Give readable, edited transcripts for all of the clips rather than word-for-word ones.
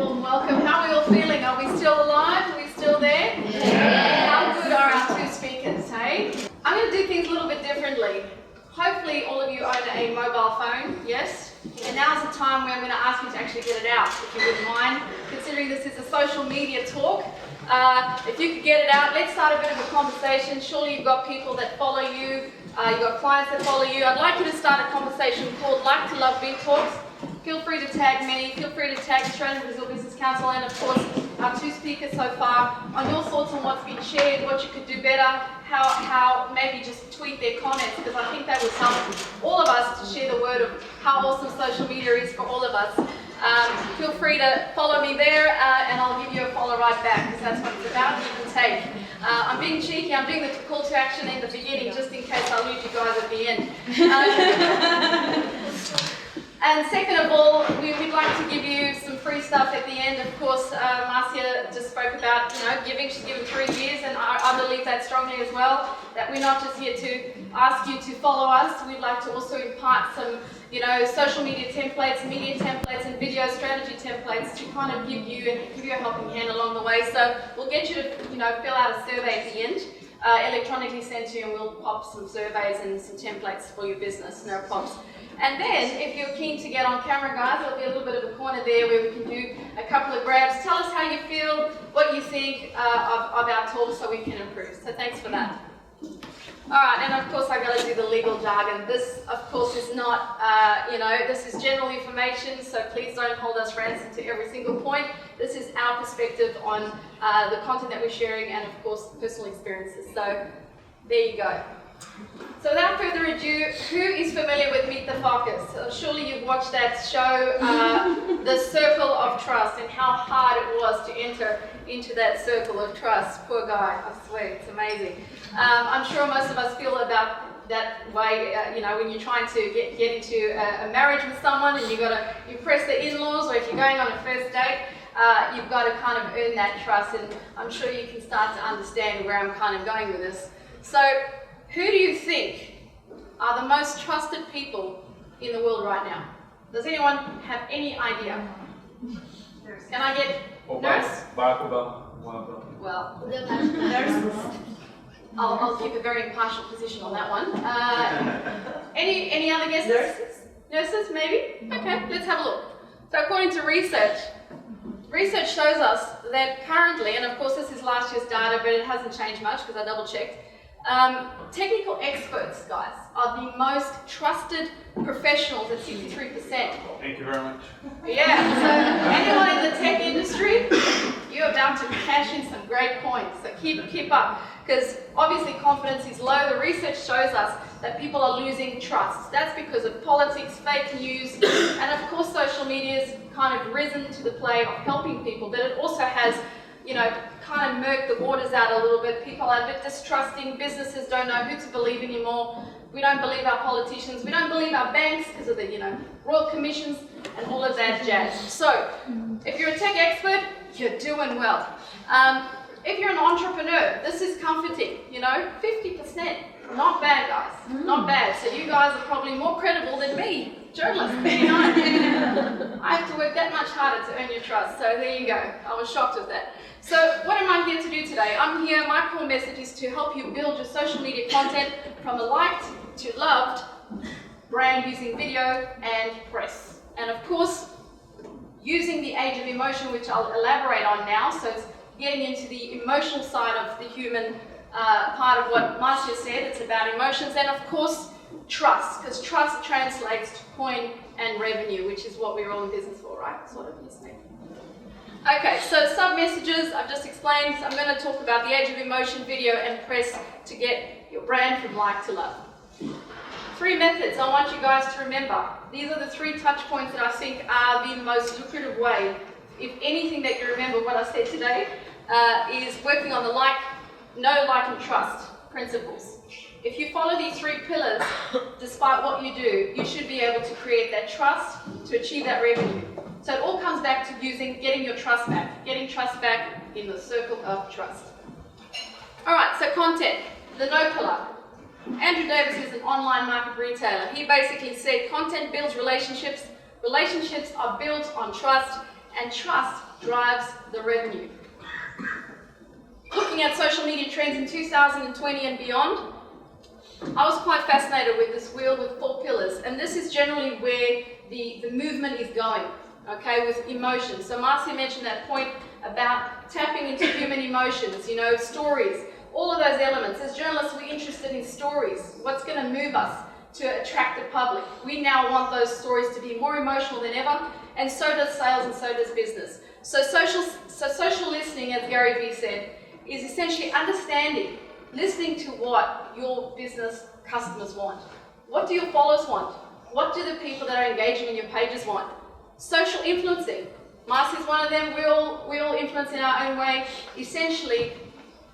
warm welcome. How are we all feeling? Are we still alive? Are we still there? Yeah. How good are our two speakers, hey? I'm going to do things a little bit differently. Hopefully all of you own a mobile phone, yes? And now's the time where I'm going to ask you to actually get it out, if you wouldn't mind, considering this is a social media talk. If you could get it out, let's start a bit of a conversation. Surely you've got people that follow you, you've got clients that follow you. I'd like you to start a conversation called Like to Love B.Talks. Feel free to tag me, feel free to tag Australian Brazil Business Council and of course our two speakers so far on your thoughts on what's been shared, what you could do better, how maybe just tweet their comments, because I think that would help all of us to share the word of how awesome social media is for all of us. Feel free to follow me there and I'll give you a follow right back, because that's what it's about, give and take. I'm being cheeky, I'm doing the call to action in the beginning just in case I lose you guys at the end. And second of all, we'd like to give you some free stuff at the end. Of course, Marcia just spoke about, giving. She's given 3 years, and I believe that strongly as well, that we're not just here to ask you to follow us. We'd like to also impart some, social media templates, and video strategy templates to kind of give you a helping hand along the way. So we'll get you to, fill out a survey at the end, electronically sent to you, and we'll pop some surveys and some templates for your business, no problems. And then, if you're keen to get on camera, guys, there'll be a little bit of a corner there where we can do a couple of grabs. Tell us how you feel, what you think of our talk so we can improve. So thanks for that. Alright, and of course I've got to do the legal jargon. This, of course, is not, this is general information, so please don't hold us ransom to every single point. This is our perspective on the content that we're sharing and, of course, personal experiences. So, there you go. So without further ado, who is familiar with Meet the Fockers? Surely you've watched that show, The Circle of Trust, and how hard it was to enter into that circle of trust. Poor guy, I swear, it's amazing. I'm sure most of us feel about that way, when you're trying to get into a marriage with someone and you impress the in-laws, or if you're going on a first date, you've got to kind of earn that trust, and I'm sure you can start to understand where I'm kind of going with this. So, who do you think are the most trusted people in the world right now? Does anyone have any idea? Can I get nurse? Well, I'll keep a very impartial position on that one. Any other guesses? Nurses, maybe? Okay, let's have a look. So according to research shows us that currently, and of course this is last year's data, but it hasn't changed much because I double checked, technical experts, guys, are the most trusted professionals at 63%. Thank you very much. Yeah, so anyone in the tech industry, you're about to cash in some great coins, so keep up, because obviously confidence is low. The research shows us that people are losing trust. That's because of politics, fake news, and of course social media's kind of risen to the play of helping people, but it also has kind of murk the waters out a little bit. People are a bit distrusting, businesses don't know who to believe anymore. We don't believe our politicians, we don't believe our banks because of the, royal commissions and all of that jazz. So, if you're a tech expert, you're doing well. If you're an entrepreneur, this is comforting, 50%. Not bad, guys, not bad. So you guys are probably more credible than me, journalists, 39. I have to work that much harder to earn your trust, so there you go. I was shocked with that. So what am I here to do today? My core message is to help you build your social media content from a liked to loved brand using video and press. And of course, using the age of emotion, which I'll elaborate on now, so it's getting into the emotional side of the human part of what Marcia said. It's about emotions and of course trust, because trust translates to coin and revenue, which is what we're all in business for, right? Sort of, yes, maybe. Okay, so sub-messages I've just explained. So I'm going to talk about the age of emotion, video and press to get your brand from like to love. 3 methods I want you guys to remember. These are the 3 touch points that I think are the most lucrative way. If anything that you remember what I said today is working on the know, like and trust principles. If you follow these 3 pillars, despite what you do, you should be able to create that trust to achieve that revenue. So it all comes back to getting your trust back, getting trust back in the circle of trust. Alright, so content, the no pillar. Andrew Davis is an online market retailer. He basically said content builds relationships, relationships are built on trust, and trust drives the revenue. Looking at social media trends in 2020 and beyond, I was quite fascinated with this wheel with 4 pillars, and this is generally where the movement is going, okay, with emotions. So Marcia mentioned that point about tapping into human emotions, you know, stories, all of those elements. As journalists, we're interested in stories, what's going to move us to attract the public. We now want those stories to be more emotional than ever, and so does sales and so does business. So social listening, as Gary Vee said, is essentially understanding, listening to what your business customers want. What do your followers want? What do the people that are engaging in your pages want? Social influencing. Marcy's one of them. We all influence in our own way. Essentially,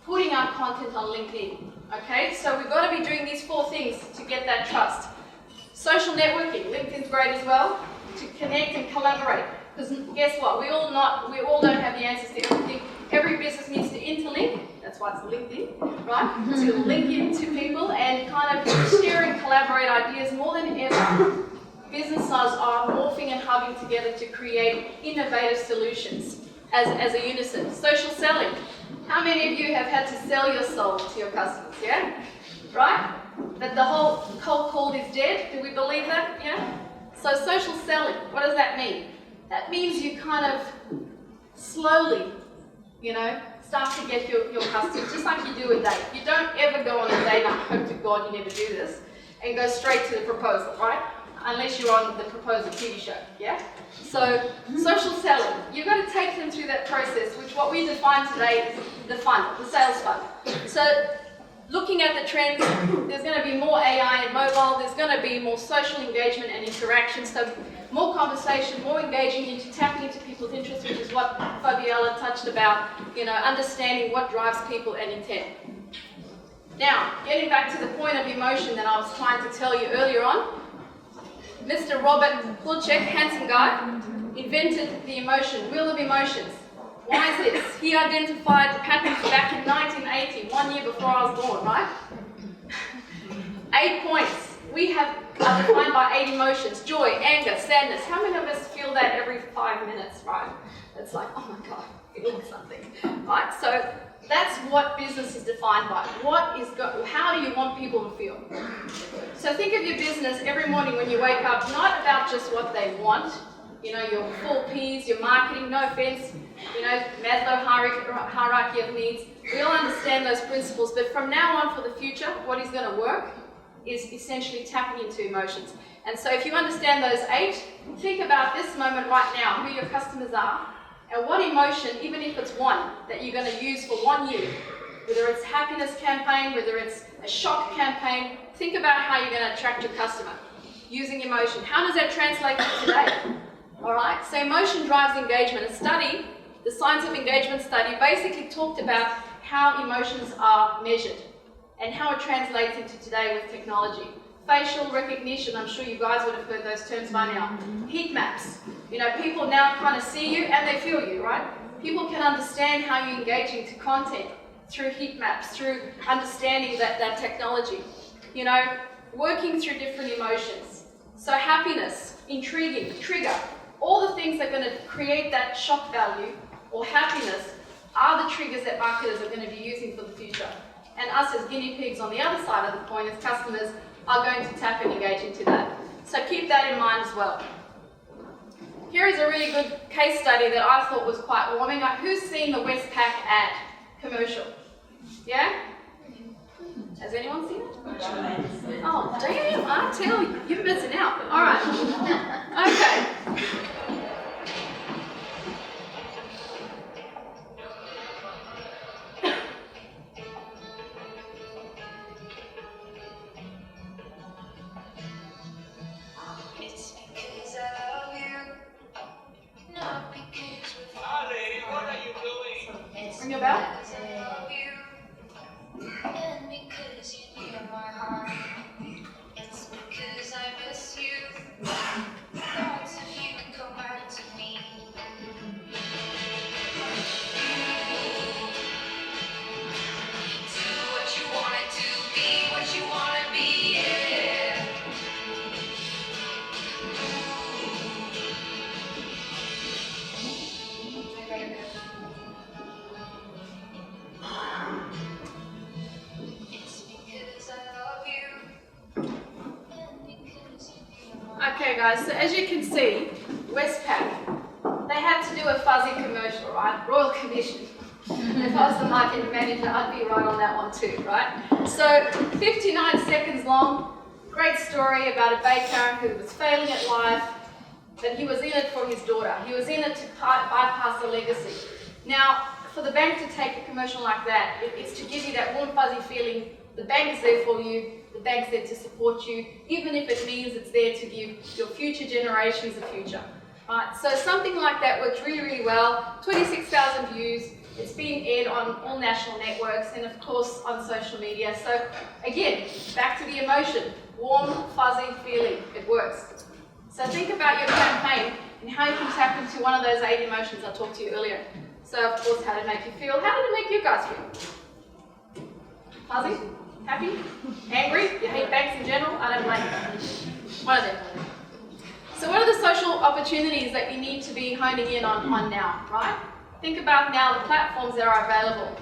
putting our content on LinkedIn. Okay, so we've got to be doing these 4 things to get that trust. Social networking. LinkedIn's great as well, to connect and collaborate. Because guess what? We all don't have the answers to everything. Every business needs to interlink. That's why it's LinkedIn, right? To link into people and kind of share and collaborate ideas more than ever. Businesses are morphing and hubbing together to create innovative solutions as a unison. Social selling. How many of you have had to sell your soul to your customers, yeah? Right? That the whole cold call is dead? Do we believe that? Yeah? So social selling, what does that mean? That means you kind of slowly, you know, start to get your customers, just like you do a date. You don't ever go on a date, I hope to God you never do this, and go straight to the proposal, right? Unless you're on the proposal TV show, yeah? So, social selling, you've got to take them through that process, which what we define today is the funnel, the sales funnel. So, looking at the trends, there's going to be more AI and mobile, there's going to be more social engagement and interaction, so more conversation, more engaging into tapping into people's interests, which is what Fabiola touched about, you know, understanding what drives people and intent. Now, getting back to the point of emotion that I was trying to tell you earlier on, Mr. Robert Plutchik, handsome guy, invented the emotion, wheel of emotions. Why is this? He identified patterns back in 1980, 1 year before I was born, right? 8 points. We are defined by 8 emotions: joy, anger, sadness. How many of us feel that every 5 minutes, right? It's like, oh my God, feeling something, right? So that's what business is defined by. How do you want people to feel? So think of your business every morning when you wake up, not about just what they want, you know, your 4 Ps, your marketing, no offense, you know, Maslow hierarchy of needs. We all understand those principles, but from now on for the future, what is going to work is essentially tapping into emotions. And so if you understand those 8, think about this moment right now, who your customers are, and what emotion, even if it's one, that you're going to use for 1 year, whether it's happiness campaign, whether it's a shock campaign, think about how you're going to attract your customer using emotion. How does that translate to today? All right, so emotion drives engagement. A study, the Science of Engagement study, basically talked about how emotions are measured and how it translates into today with technology. Facial recognition, I'm sure you guys would have heard those terms by now. Heat maps, you know, people now kind of see you and they feel you, right? People can understand how you're engaging to content through heat maps, through understanding that technology. You know, working through different emotions. So happiness, intriguing, trigger, all the things that are going to create that shock value or happiness are the triggers that marketers are going to be using for the future. And us as guinea pigs on the other side of the coin as customers are going to tap and engage into that. So keep that in mind as well. Here is a really good case study that I thought was quite warming. Who's seen the Westpac ad commercial? Yeah? Has anyone seen it? Oh, damn, I tell you, you're missing out. All right. Okay. Ring a bell? guys, so as you can see, Westpac, they had to do a fuzzy commercial, right? Royal Commission. If I was the marketing manager, I'd be right on that one too, right? So 59 seconds long, great story about a baker who was failing at life, but he was in it for his daughter. He was in it to bypass the legacy. Now, for the bank to take a commercial like that, it's to give you that warm, fuzzy feeling. The bank is there for you, the bank's there to support you, even if it means it's there to give your future generations a future. Right? So something like that worked really, really well. 26,000 views. It's being aired on all national networks and of course on social media. So again, back to the emotion. Warm, fuzzy feeling. It works. So think about your campaign and how you can tap into one of those 8 emotions I talked to you earlier. So of course, how did it make you feel? How did it make you guys feel? Fuzzy? Happy? Angry? You hate banks in general? I don't blame you. One of them. So what are the social opportunities that you need to be honing in on now, right? Think about now the platforms that are available.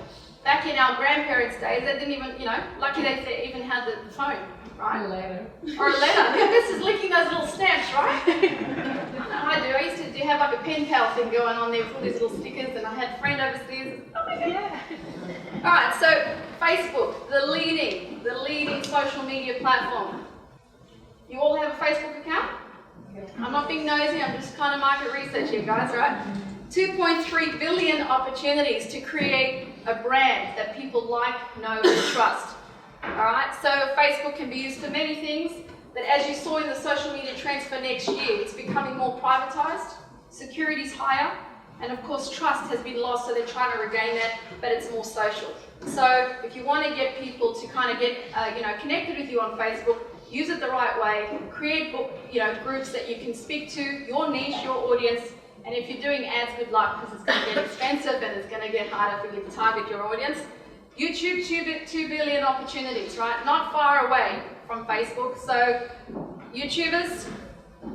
Back in our grandparents' days, they didn't even, lucky they even had the phone, right? A letter. Or a letter. This is licking those little stamps, right? I do. I used to have like a pen pal thing going on there with all these little stickers, and I had a friend overseas. Oh my God. Yeah. All right, so Facebook, the leading social media platform. You all have a Facebook account? I'm not being nosy, I'm just kind of market research here, guys, right? 2.3 billion opportunities to create a brand that people like, know, and trust. Alright, so Facebook can be used for many things, but as you saw in the social media trends for next year, it's becoming more privatized, security's higher, and of course trust has been lost, so they're trying to regain that, but it's more social. So if you want to get people to kind of get connected with you on Facebook, use it the right way, create groups that you can speak to, your niche, your audience, and if you're doing ads, good luck, because it's going to get expensive and it's going to get harder for you to target your audience. YouTube, 2 billion opportunities, right? Not far away from Facebook. So YouTubers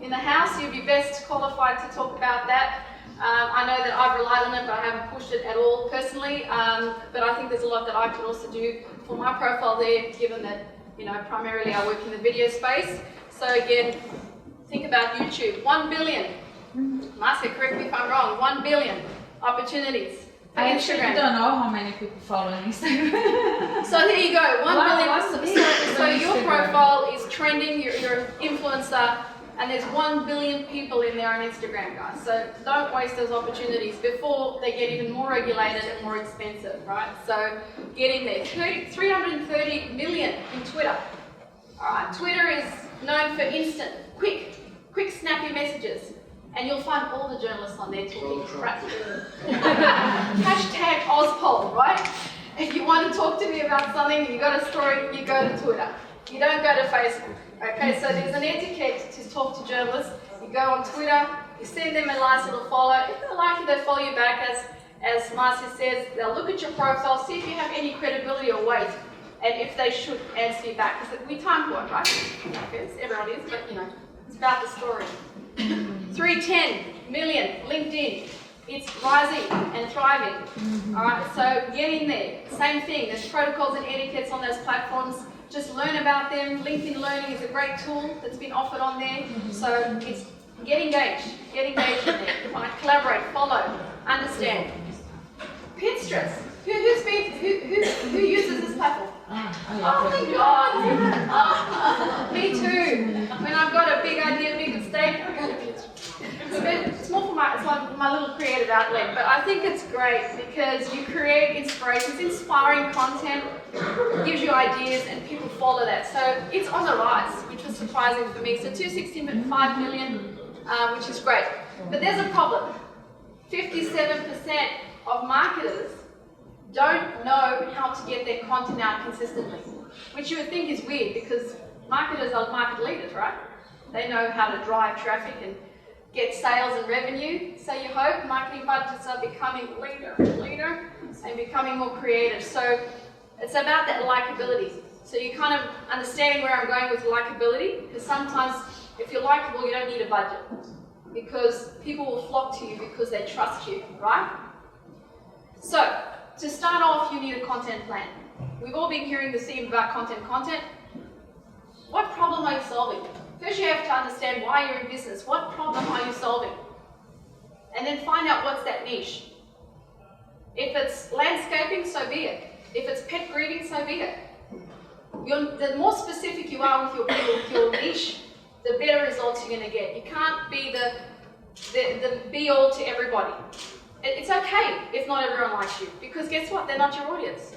in the house, you'd be best qualified to talk about that. I know that I've relied on it, but I haven't pushed it at all personally. But I think there's a lot that I could also do for my profile there, given that primarily I work in the video space. So again, think about YouTube. 1 billion. Marcia, correct me if I'm wrong. 1 billion opportunities. I actually don't know how many people follow on Instagram. So there you go, 1 billion. So your profile is trending, you're an influencer, and there's 1 billion people in there on Instagram, guys. So don't waste those opportunities before they get even more regulated and more expensive, right? So get in there. 330 million in Twitter. All right, Twitter is known for instant, quick, snappy messages. And you'll find all the journalists on there talking crap. Hashtag Ozpol, right? If you want to talk to me about something, you got a story, you go to Twitter. You don't go to Facebook. Okay, so there's an etiquette to talk to journalists. You go on Twitter, you send them a nice little follow. If they like you, they follow you back. As Marcia says, they'll look at your profile, see if you have any credibility or weight, and if they should answer you back. Because we time for it, right? Okay, everyone is, but it's about the story. 310 million LinkedIn. It's rising and thriving. All right, so get in there. Same thing. There's protocols and etiquettes on those platforms. Just learn about them. LinkedIn Learning is a great tool that's been offered on there. So it's get engaged. Get engaged in there. Right? Collaborate. Follow. Understand. Pinterest. Who uses this platform? Oh my God! Oh, me too. When I've got a big idea, big mistake, I go to Pinterest. It's more for my little creative outlet, but I think it's great because you create inspiration. It's inspiring content, gives you ideas, and people follow that. So it's on the rise, which was surprising for me. So 265 million, which is great. But there's a problem. 57% of marketers don't know how to get their content out consistently, which you would think is weird because marketers are market leaders, right? They know how to drive traffic and get sales and revenue. So you hope marketing budgets are becoming leader and becoming more creative. So it's about that likability. So you kind of understanding where I'm going with likability, because sometimes if you're likable, you don't need a budget because people will flock to you because they trust you, right? So to start off, you need a content plan. We've all been hearing the theme about content. What problem are you solving? First you have to understand why you're in business. What problem are you solving? And then find out what's that niche. If it's landscaping, so be it. If it's pet breeding, so be it. The more specific you are with your niche, the better results you're going to get. You can't be the be-all to everybody. It's okay if not everyone likes you, because guess what? They're not your audience.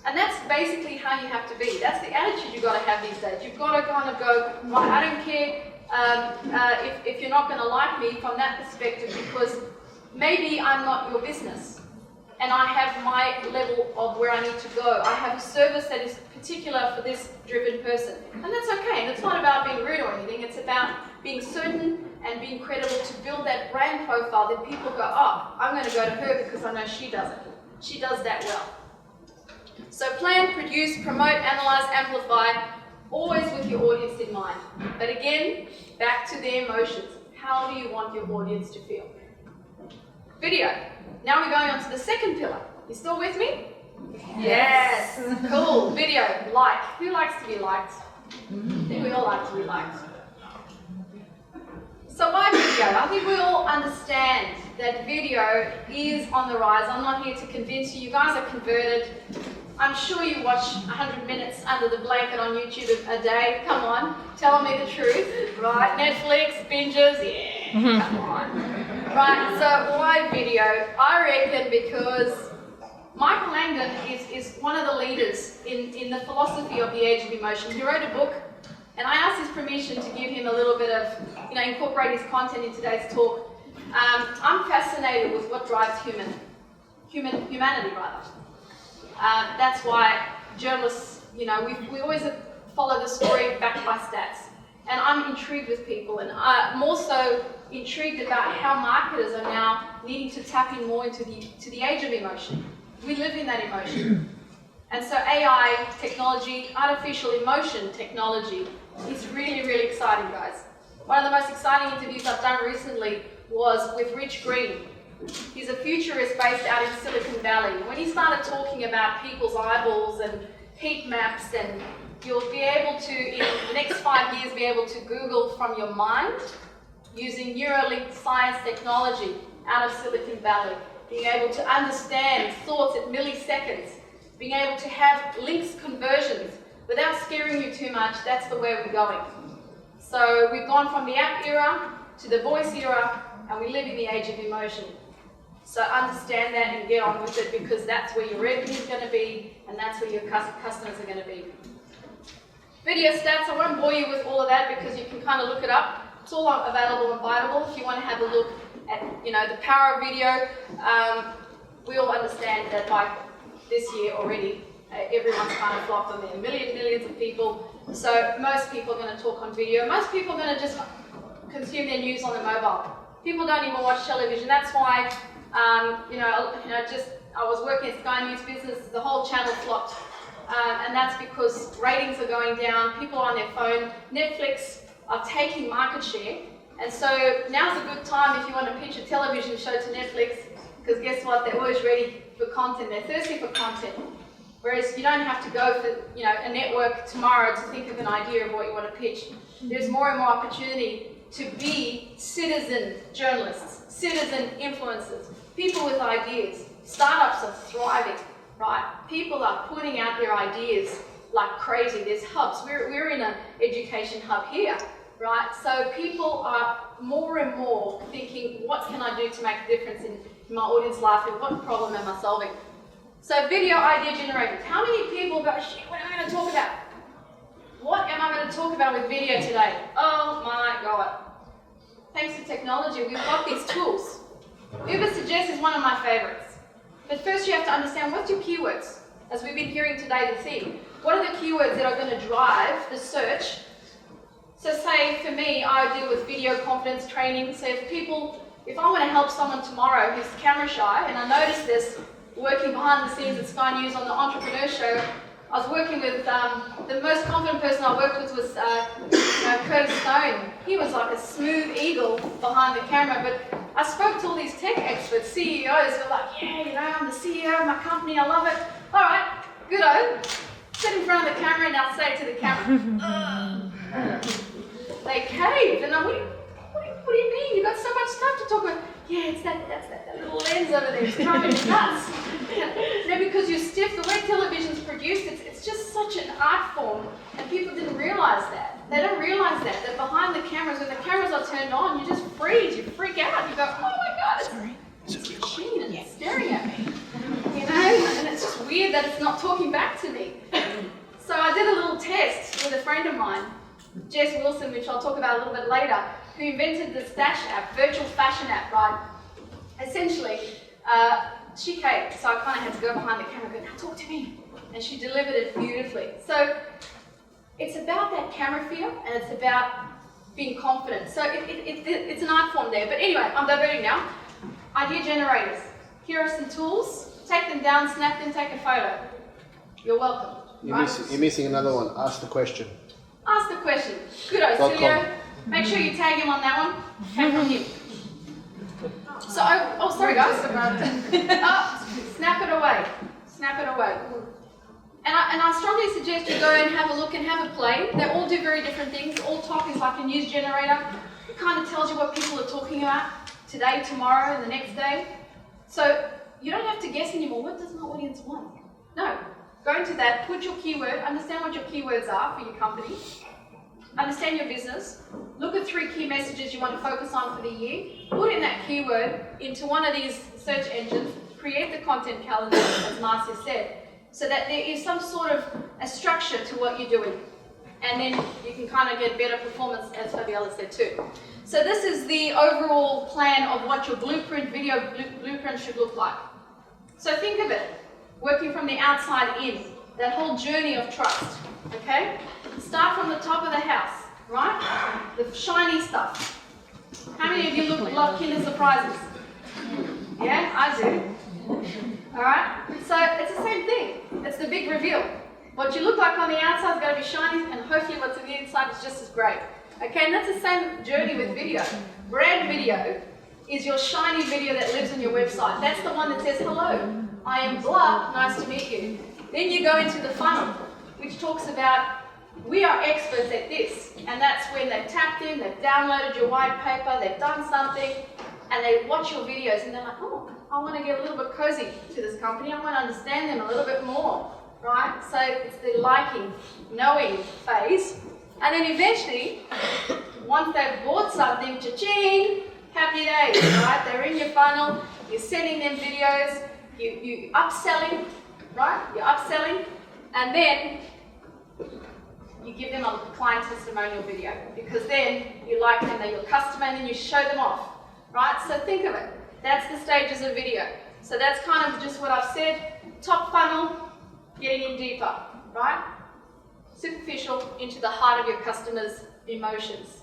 And that's basically how you have to be. That's the attitude you've got to have these days. You've got to kind of go, right, I don't care if you're not going to like me from that perspective, because maybe I'm not your business. And I have my level of where I need to go. I have a service that is particular for this driven person. And that's okay. And it's not about being rude or anything. It's about being certain and being credible to build that brand profile that people go, oh, I'm going to go to her because I know she does it. She does that well. So plan, produce, promote, analyze, amplify, always with your audience in mind. But again, back to the emotions. How do you want your audience to feel? Video. Now we're going on to the second pillar. You still with me? Yes. Cool. Video. Like. Who likes to be liked? I think we all like to be liked. So why video? I think we all understand that video is on the rise. I'm not here to convince you. You guys are converted. I'm sure you watch 100 minutes under the blanket on YouTube a day. Come on. Tell me the truth. Right? Netflix, binges. Yeah. Come on. Right, so why video? I reckon because Michael Langdon is one of the leaders in the philosophy of the age of emotion. He wrote a book, and I asked his permission to give him a little bit of, incorporate his content in today's talk. I'm fascinated with what drives humanity rather. That's why journalists, we always follow the story backed by stats. And I'm intrigued with people, and more so intrigued about how marketers are now needing to tap in more into the age of emotion. We live in that emotion. And so AI technology, artificial emotion technology is really, really exciting, guys. One of the most exciting interviews I've done recently was with Rich Green. He's a futurist based out in Silicon Valley. When he started talking about people's eyeballs and heat maps, and you'll be able to, in the next 5 years, be able to Google from your mind using Neuralink science technology out of Silicon Valley, being able to understand thoughts at milliseconds, being able to have links conversions without scaring you too much. That's the way we're going. So we've gone from the app era to the voice era, and we live in the age of emotion. So understand that and get on with it, because that's where your revenue is going to be, and that's where your customers are going to be. Video stats, I won't bore you with all of that because you can kind of look it up. It's all available and buyable if you want to have a look at, the power of video. We all understand that by this year already, everyone's kind of flocked on there. Millions of people. So most people are going to talk on video. Most people are going to just consume their news on their mobile. People don't even watch television. That's why, I was working at Sky News Business, the whole channel flopped. And that's because ratings are going down, people are on their phone, Netflix are taking market share, and so now's a good time if you want to pitch a television show to Netflix, because guess what, they're always ready for content, they're thirsty for content, whereas you don't have to go for a network tomorrow to think of an idea of what you want to pitch. There's more and more opportunity to be citizen journalists, citizen influencers, people with ideas. Startups are thriving. Right? People are putting out their ideas like crazy. There's hubs. We're in an education hub here, right? So people are more and more thinking, what can I do to make a difference in my audience life, and what problem am I solving? So video idea generators. How many people go, shit, what am I going to talk about? What am I going to talk about with video today? Oh my God. Thanks to technology, we've got these tools. Uber Suggest is one of my favorites. But first you have to understand, what's your keywords? As we've been hearing today, the theme. What are the keywords that are going to drive the search? So say for me, I deal with video confidence training. So if I want to help someone tomorrow who's camera shy, and I noticed this working behind the scenes at Sky News on the Entrepreneur Show, I was working with, the most confident person I worked with was Curtis Stone. He was like a smooth eagle behind the camera, but I spoke to all these tech experts, CEOs, who were like, yeah, I'm the CEO of my company, I love it. All right, good-o. Sit in front of the camera and I'll say it to the camera. they caved. And I'm like, what do you mean? You've got so much stuff to talk about. Yeah, it's that little lens over there. It's driving me nuts. You know, because you're stiff, the way television's produced, it's just such an art form, and people didn't realize that. They don't realize that behind the cameras, when the cameras are turned on, you just freeze, you freak out. You go, oh my God, it's a machine and it's staring at me. You know, and it's just weird that it's not talking back to me. So I did a little test with a friend of mine, Jess Wilson, which I'll talk about a little bit later, who invented the Stash app, virtual fashion app, right? Essentially, she came, so I kind of had to go behind the camera and go, now talk to me. And she delivered it beautifully. So it's about that camera feel, and it's about being confident. So it's an art form there. But anyway, I'm diverting now. Idea generators. Here are some tools. Take them down, snap them, take a photo. You're welcome. You're missing another one. Ask the question. Ask the question. Good, Ocilio. Make sure you tag him on that one. Came from him. So, oh, sorry guys. Snap it away. Snap it away. And I strongly suggest you go and have a look and have a play. They all do very different things. All talk is like a news generator. It kind of tells you what people are talking about today, tomorrow, and the next day. So you don't have to guess anymore. What does my audience want? No. Go into that, put your keyword, understand what your keywords are for your company, understand your business, look at 3 key messages you want to focus on for the year, put in that keyword into one of these search engines, create the content calendar, as Marcia said, so that there is some sort of a structure to what you're doing. And then you can kind of get better performance, as Fabiola said too. So this is the overall plan of what your blueprint, video blueprint should look like. So think of it, working from the outside in, that whole journey of trust, okay? Start from the top of the house, right? The shiny stuff. How many of you love Kinder Surprises? Yeah, I do. All right? So it's the same thing. It's the big reveal. What you look like on the outside is going to be shiny, and hopefully what's on the inside is just as great. Okay, and that's the same journey with video. Brand video is your shiny video that lives on your website. That's the one that says, hello, I am blah, nice to meet you. Then you go into the funnel, which talks about, we are experts at this. And that's when they've tapped in, they've downloaded your white paper, they've done something, and they watch your videos and they're like, oh, I want to get a little bit cozy to this company. I want to understand them a little bit more, right? So it's the liking, knowing phase. And then eventually, once they've bought something, cha-ching, happy days, right? They're in your funnel, you're sending them videos, you upselling, right? You're upselling, and then you give them a client testimonial video, because then you like them, they're your customer, and then you show them off, right? So think of it. That's the stages of video. So that's kind of just what I've said. Top funnel, getting in deeper, right? Superficial into the heart of your customer's emotions.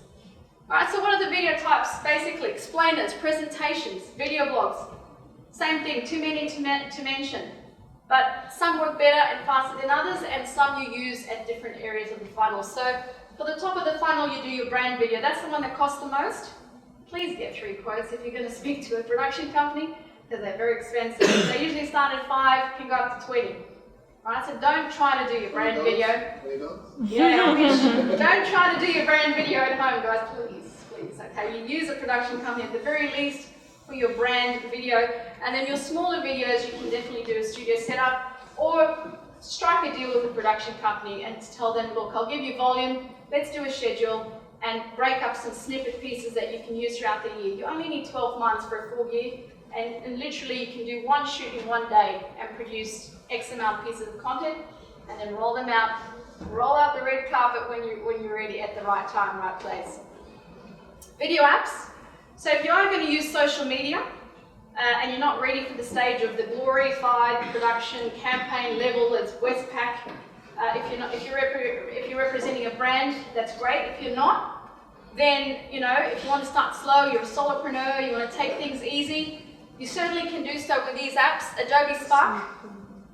All right, so what are the video types? Basically, explainers, presentations, video blogs. Same thing, too many to mention. But some work better and faster than others, and some you use at different areas of the funnel. So for the top of the funnel, you do your brand video. That's the one that costs the most. Please get 3 quotes if you're going to speak to a production company, because they're very expensive. They usually start at 5, can go up to 20. Right, so don't try to do your brand video. Yeah, I wish. Don't try to do your brand video at home, guys, please. Okay, you use a production company at the very least for your brand video, and then your smaller videos you can definitely do a studio setup, or strike a deal with a production company and tell them, look, I'll give you volume, let's do a schedule, and break up some snippet pieces that you can use throughout the year. You only need 12 months for a full year, and literally you can do one shoot in one day and produce X amount of pieces of content, and then roll them out. Roll out the red carpet when you're ready at the right time, right place. Video apps. So if you are going to use social media and you're not ready for the stage of the glorified production campaign level as Westpac, if you're representing a brand, that's great. If you're not, then if you want to start slow, you're a solopreneur, you want to take things easy, you certainly can do so with these apps. Adobe Spark.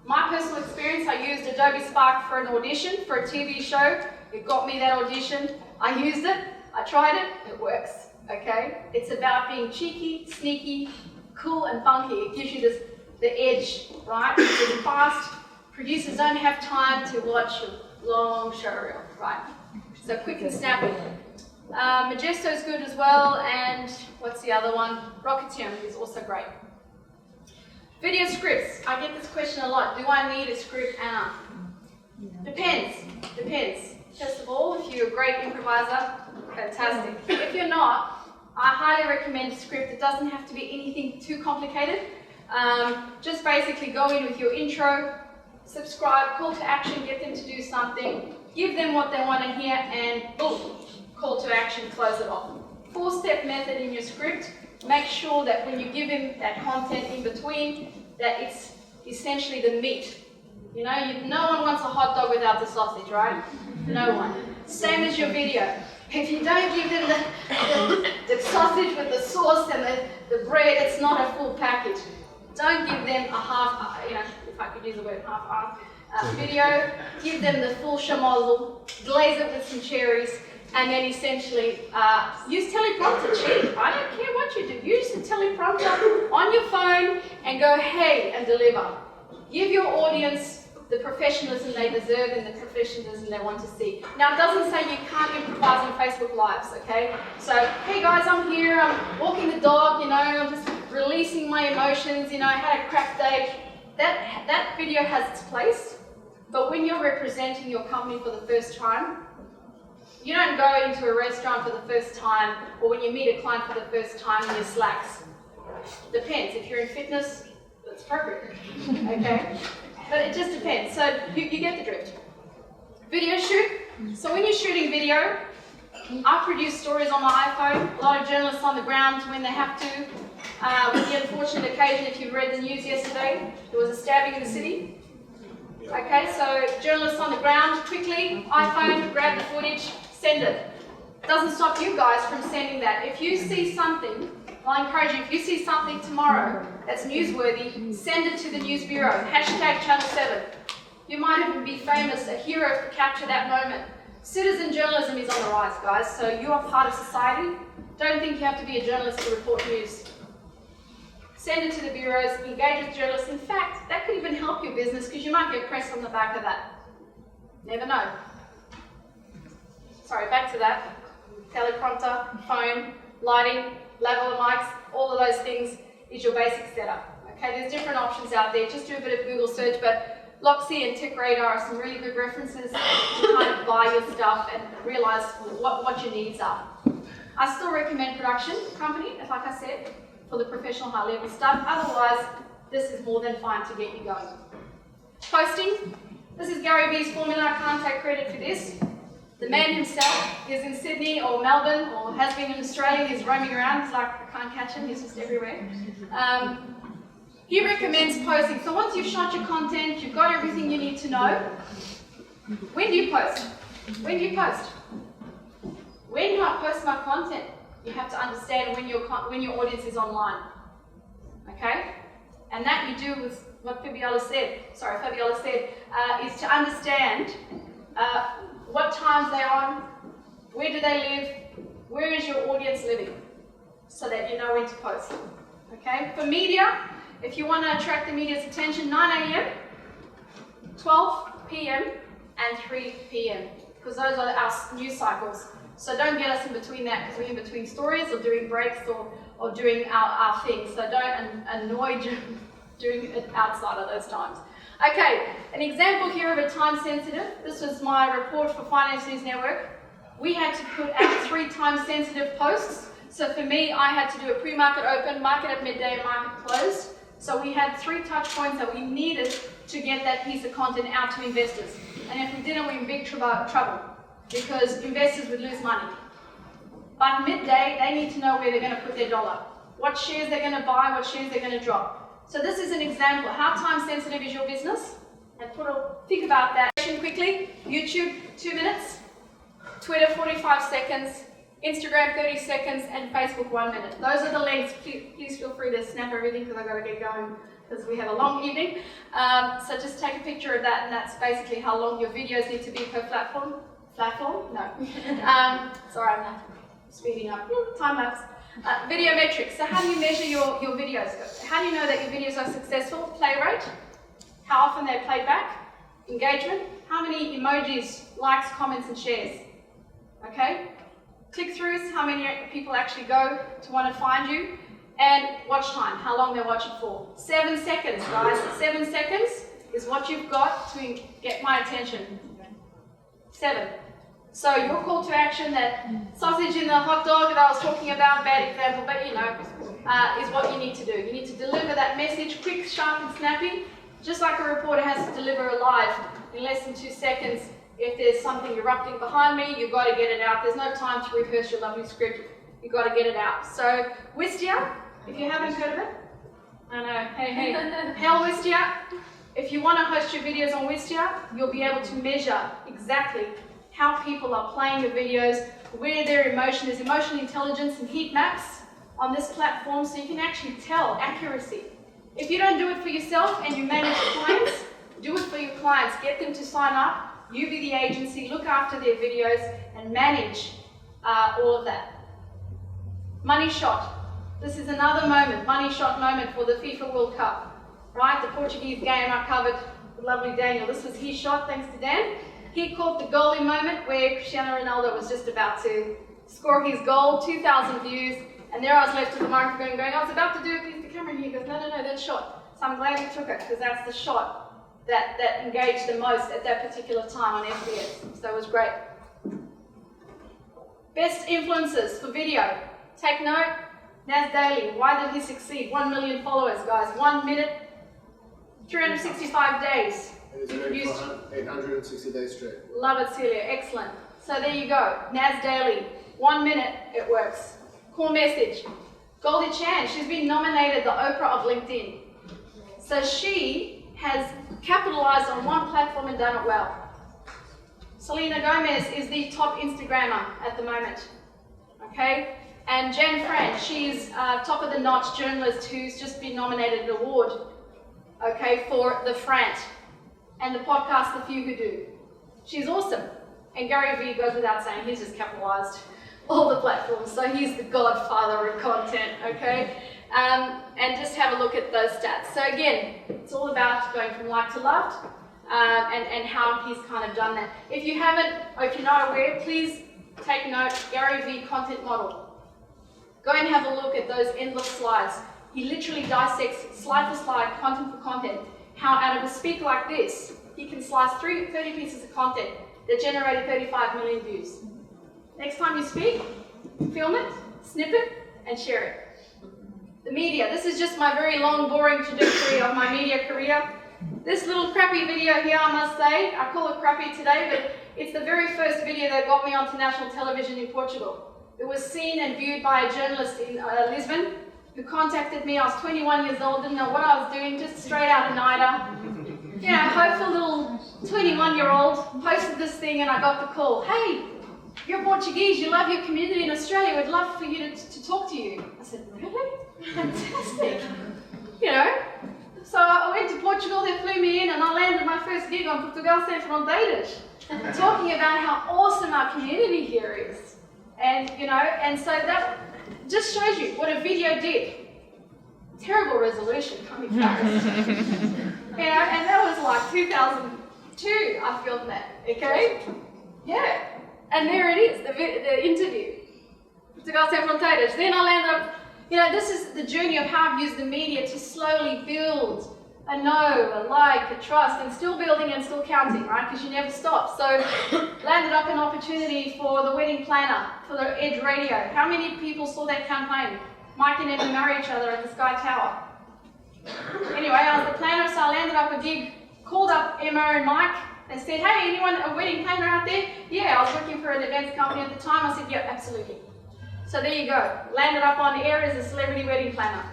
My personal experience, I used Adobe Spark for an audition for a TV show. It got me that audition. I used it, I tried it, it works, okay? It's about being cheeky, sneaky, cool and funky. It gives you the edge, right? It's fast. Producers don't have time to watch a long show reel, right? So quick and snappy. Majesto is good as well, and what's the other one? Rocketeer is also great. Video scripts. I get this question a lot. Do I need a script, Anna? Depends. First of all, if you're a great improviser, fantastic. If you're not, I highly recommend a script. It doesn't have to be anything too complicated. Just basically go in with your intro, subscribe, call to action, get them to do something, give them what they want to hear, and boom, call to action, close it off. 4-step method in your script. Make sure that when you give him that content in between, that it's essentially the meat. You know, no one wants a hot dog without the sausage, right? No one. Same as your video. If you don't give them the sausage with the sauce and the bread, it's not a full package. Don't give them a half, if I could use the word half video. Give them the full schmozzle, glaze it with some cherries, and then essentially use teleprompter. Gee, I don't care what you do. Use the teleprompter on your phone and go, hey, and deliver. Give your audience the professionalism they deserve and the professionalism they want to see. Now, it doesn't say you can't improvise on Facebook Lives, okay? So, hey guys, I'm here, I'm walking the dog, I'm just releasing my emotions, I had a crap day. That video has its place, but when you're representing your company for the first time, you don't go into a restaurant for the first time, or when you meet a client for the first time in your slacks. Depends. If you're in fitness, that's perfect, okay? But it just depends. So you get the drift. Video shoot. So when you're shooting video, I produce stories on my iPhone. A lot of journalists on the ground when they have to. With the unfortunate occasion, if you've read the news yesterday, there was a stabbing in the city. Okay, so journalists on the ground, quickly, iPhone, grab the footage, send it. Doesn't stop you guys from sending that. If you see something, I'll encourage you, if you see something tomorrow that's newsworthy, send it to the News Bureau, #Channel 7. You might even be famous, a hero to capture that moment. Citizen journalism is on the rise, guys, so you are part of society. Don't think you have to be a journalist to report news. Send it to the bureaus, engage with journalists. In fact, that could even help your business because you might get press on the back of that. Never know. Sorry, back to that. Teleprompter, phone, lighting, lavalier mics, all of those things is your basic setup. Okay, there's different options out there. Just do a bit of Google search, but Loxy and Tech Radar are some really good references to kind of buy your stuff and realize what your needs are. I still recommend production company, like I said, for the professional high-level stuff. Otherwise, this is more than fine to get you going. Posting. This is Gary Vee's formula. I can't take credit for this. The man himself is in Sydney or Melbourne or has been in Australia. He's roaming around. It's like I can't catch him. He's just everywhere. He recommends posting. So once you've shot your content, you've got everything you need to know. When do you post? When do you post? When do I post my content? You have to understand when your audience is online. Okay? And that you do with what Fabiola said, is to understand what times they're on, where do they live, where is your audience living, so that you know when to post. Okay? For media, if you want to attract the media's attention, 9 a.m., 12 p.m. and 3 p.m. because those are our news cycles. So don't get us in between that because we're in between stories or doing breaks or doing our things. So don't annoy you doing it outside of those times. Okay, an example here of a time sensitive. This was my report for Finance News Network. We had to put out 3 time sensitive posts. So for me, I had to do a pre-market open, market at midday, and market closed. So we had 3 touch points that we needed to get that piece of content out to investors. And if we didn't, we were in big trouble because investors would lose money. But midday, they need to know where they're going to put their dollar, what shares they're going to buy, what shares they're going to drop. So this is an example. How time sensitive is your business? And think about that. Quickly, YouTube 2 minutes, Twitter 45 seconds, Instagram 30 seconds, and Facebook 1 minute. Those are the lengths. Please feel free to snap everything because I've got to get going because we have a long evening. So just take a picture of that, and that's basically how long your videos need to be per platform. No. Sorry, I'm speeding up. Time lapse. Video metrics. So how do you measure your videos? How do you know that your videos are successful? Play rate. How often they're played back. Engagement. How many emojis, likes, comments, and shares. Okay? click-throughs, how many people actually go to want to find you, and watch time, how long they watch it for. 7 seconds, guys. 7 seconds is what you've got to get my attention. 7. So your call to action, that sausage in the hot dog that I was talking about, bad example, but you know, is what you need to do. You need to deliver that message quick, sharp and snappy, just like a reporter has to deliver a live in less than 2 seconds. If there's something erupting behind me, you've got to get it out. There's no time to rehearse your lovely script. You've got to get it out. So Wistia, if you haven't heard of it, I know, hey, Hell Wistia. If you want to host your videos on Wistia, you'll be able to measure exactly how people are playing your videos, where their emotion is, emotional intelligence and heat maps on this platform, so you can actually tell accuracy. If you don't do it for yourself and you manage clients, do it for your clients. Get them to sign up. You be the agency, look after their videos and manage all of that. Money shot. This is another moment, money shot moment for the FIFA World Cup. Right, the Portuguese game I covered, the lovely Daniel. This was his shot, thanks to Dan. He caught the goalie moment where Cristiano Ronaldo was just about to score his goal, 2,000 views, and there I was left with the microphone going, I was about to do a piece of camera, and he goes, no, that shot. So I'm glad he took it, because that's the shot that engaged the most at that particular time on FBS. So it was great. Best influencers for video. Take note, Naz Daily. Why did he succeed? 1 million followers, guys. 1 minute, 365 days. It is 860 days straight. Love it, Celia. Excellent. So there you go. Naz Daily. 1 minute, it works. Core message. Goldie Chan. She's been nominated the Oprah of LinkedIn. So she has capitalized on one platform and done it well. Selena Gomez is the top Instagrammer at the moment. Okay? And Jen Fran, she's top of the notch journalist who's just been nominated an award, okay, for the Frant and the podcast The Few Who Do. She's awesome. And Gary Vee goes without saying, he's just capitalized all the platforms, so he's the godfather of content, okay? And just have a look at those stats. So again, it's all about going from like to loved, and how he's kind of done that. If you haven't, or if you're not aware, please take note, Gary Vee content model. Go and have a look at those endless slides. He literally dissects slide for slide, content for content, how out of a speak like this, he can slice 30 pieces of content that generated 35 million views. Next time you speak, film it, snip it, and share it. The media. This is just my very long, boring trajectory of my media career. This little crappy video here, I must say, I call it crappy today, but it's the very first video that got me onto national television in Portugal. It was seen and viewed by a journalist in Lisbon who contacted me. I was 21 years old, didn't know what I was doing, just straight out of NIDA. You know, hopeful little 21-year-old posted this thing and I got the call. Hey, you're Portuguese, you love your community in Australia, we'd love for you to talk to you. I said, really? Fantastic. You know, so I went to Portugal, they flew me in and I landed my first gig on Portugal Sem Fronteiras, talking about how awesome our community here is. And, you know, and so that just shows you what a video did. Terrible resolution, can't be embarrassed. You know, and that was like 2002, I filmed that, okay? Yeah, and there it is, the interview. Portugal Sem Fronteiras. Then I landed up, you know, this is the journey of how I've used the media to slowly build a know, a like, a trust, and still building and still counting, right? Because you never stop. So, landed up an opportunity for the wedding planner, for the Edge Radio. How many people saw that campaign? Mike and Emma marry each other at the Sky Tower. Anyway, I was the planner, so I landed up a gig, called up Emma and Mike, and said, hey, anyone a wedding planner out there? Yeah, I was working for an events company at the time. I said, yeah, absolutely. So there you go. Landed up on the air as a celebrity wedding planner.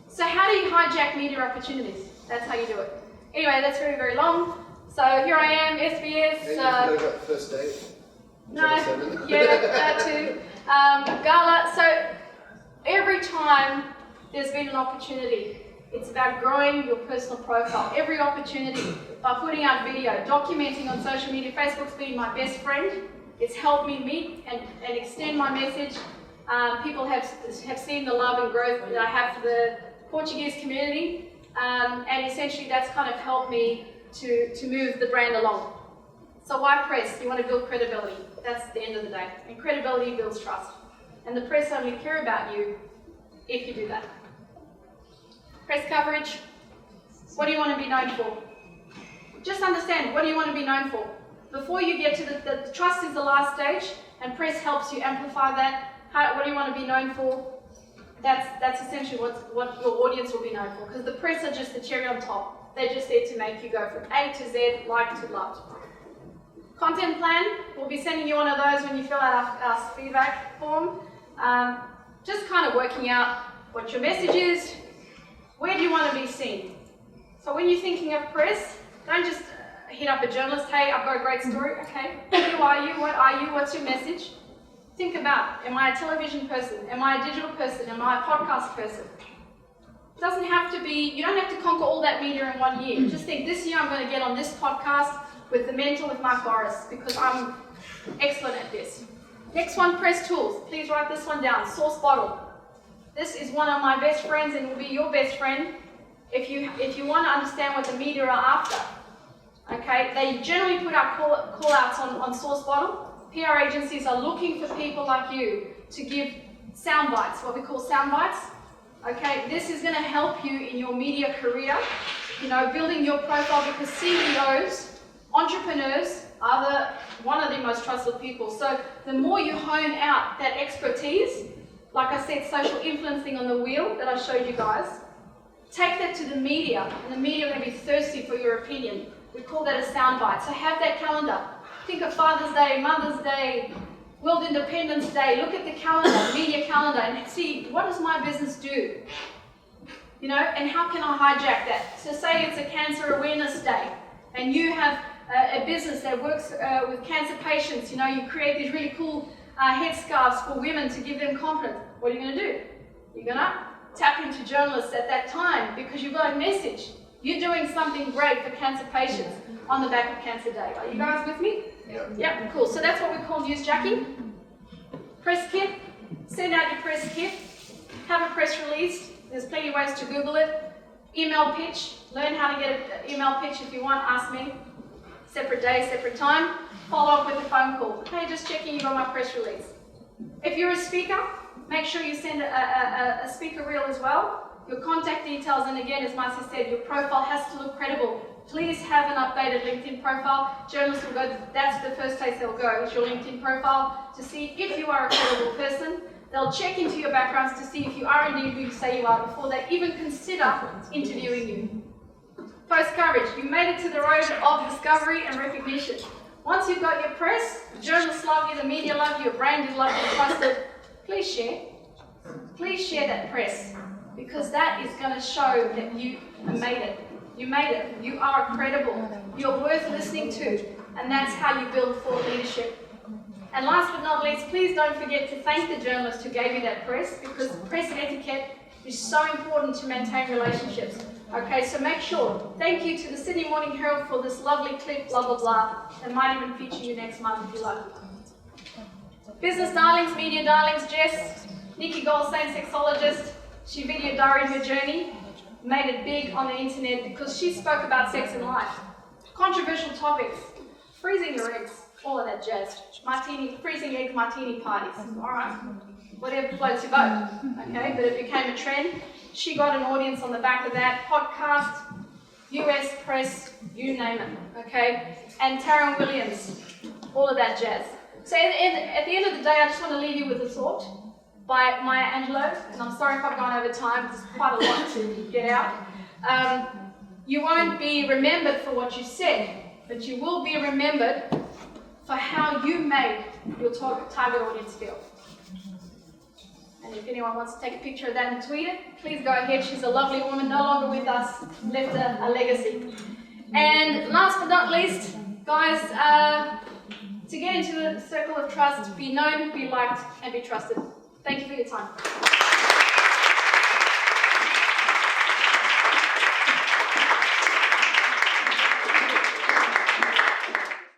So how do you hijack media opportunities? That's how you do it. Anyway, that's very, very long. So here I am, SBS. Hey, you forgot about the first date? No, yeah, that too. Gala. So every time there's been an opportunity, it's about growing your personal profile. Every opportunity, by putting out video, documenting on social media. Facebook's been my best friend. It's helped me meet and extend my message. People have seen the love and growth that I have for the Portuguese community, and essentially that's kind of helped me to move the brand along. So why press? You want to build credibility. That's the end of the day. And credibility builds trust. And the press only care about you if you do that. Press coverage. What do you want to be known for? Just understand, what do you want to be known for? Before you get to the trust is the last stage, and press helps you amplify that. What do you want to be known for? That's essentially what your audience will be known for, because the press are just the cherry on top. They're just there to make you go from A to Z, liked to loved. Content plan, we'll be sending you one of those when you fill out our feedback form. Just kind of working out what your message is, where do you want to be seen. So when you're thinking of press, don't just hit up a journalist, hey, I've got a great story, okay, who are you, what are you, what's your message? Think about, am I a television person, am I a digital person, am I a podcast person? It doesn't have to be, you don't have to conquer all that media in 1 year. Just think, this year I'm going to get on this podcast with The Mentor with Mark Boris, because I'm excellent at this. Next one, press tools. Please write this one down, source bottle. This is one of my best friends and will be your best friend if you want to understand what the media are after. Okay, they generally put out call-outs on source bottle. PR agencies are looking for people like you to give sound bites, what we call sound bites. Okay, this is going to help you in your media career, building your profile, because CEOs, entrepreneurs are one of the most trusted people. So the more you hone out that expertise, like I said, social influencing on the wheel that I showed you guys, take that to the media, and the media are going to be thirsty for your opinion. We call that a soundbite. So have that calendar. Think of Father's Day, Mother's Day, World Independence Day. Look at the calendar, media calendar, and see, what does my business do? And how can I hijack that? So say it's a Cancer Awareness Day, and you have a business that works with cancer patients. You create these really cool headscarves for women to give them confidence. What are you going to do? You're going to tap into journalists at that time, because you've got a message. You're doing something great for cancer patients on the back of Cancer Day. Are you guys with me? Yeah, cool. So that's what we call newsjacking. Press kit. Send out your press kit. Have a press release. There's plenty of ways to Google it. Email pitch. Learn how to get an email pitch if you want. Ask me. Separate day, separate time. Follow up with a phone call. Hey, just checking you got my press release. If you're a speaker, make sure you send a speaker reel as well. Your contact details, and again, as Marcy said, your profile has to look credible. Please have an updated LinkedIn profile. Journalists will go, that's the first place they'll go, is your LinkedIn profile, to see if you are a credible person. They'll check into your backgrounds to see if you are indeed who you say you are before they even consider interviewing you. Post coverage. You made it to the road of discovery and recognition. Once you've got your press, journalists love you, the media love you, your brand is loved and trusted, please share. Please share that press, because that is going to show that you made it. You made it. You are credible. You're worth listening to. And that's how you build thought leadership. And last but not least, please don't forget to thank the journalist who gave you that press, because press etiquette is so important to maintain relationships. Okay, so make sure. Thank you to the Sydney Morning Herald for this lovely clip, blah, blah, blah. That might even feature you next month if you like. Business darlings, media darlings, Jess, Nikki Goldstein, sexologist. She video diaried her journey, made it big on the internet because she spoke about sex and life. Controversial topics, freezing your eggs, all of that jazz. Freezing egg martini parties, all right? Whatever floats your boat, okay? But it became a trend. She got an audience on the back of that. Podcast, US press, you name it, okay? And Taryn Williams, all of that jazz. So at the end of the day, I just want to leave you with a thought by Maya Angelou, and I'm sorry if I've gone over time, there's quite a lot to get out. You won't be remembered for what you said, but you will be remembered for how you made your target audience feel. And if anyone wants to take a picture of that and tweet it, please go ahead. She's a lovely woman, no longer with us, left a legacy. And last but not least, guys, to get into the circle of trust, be known, be liked, and be trusted. Thank you for your time.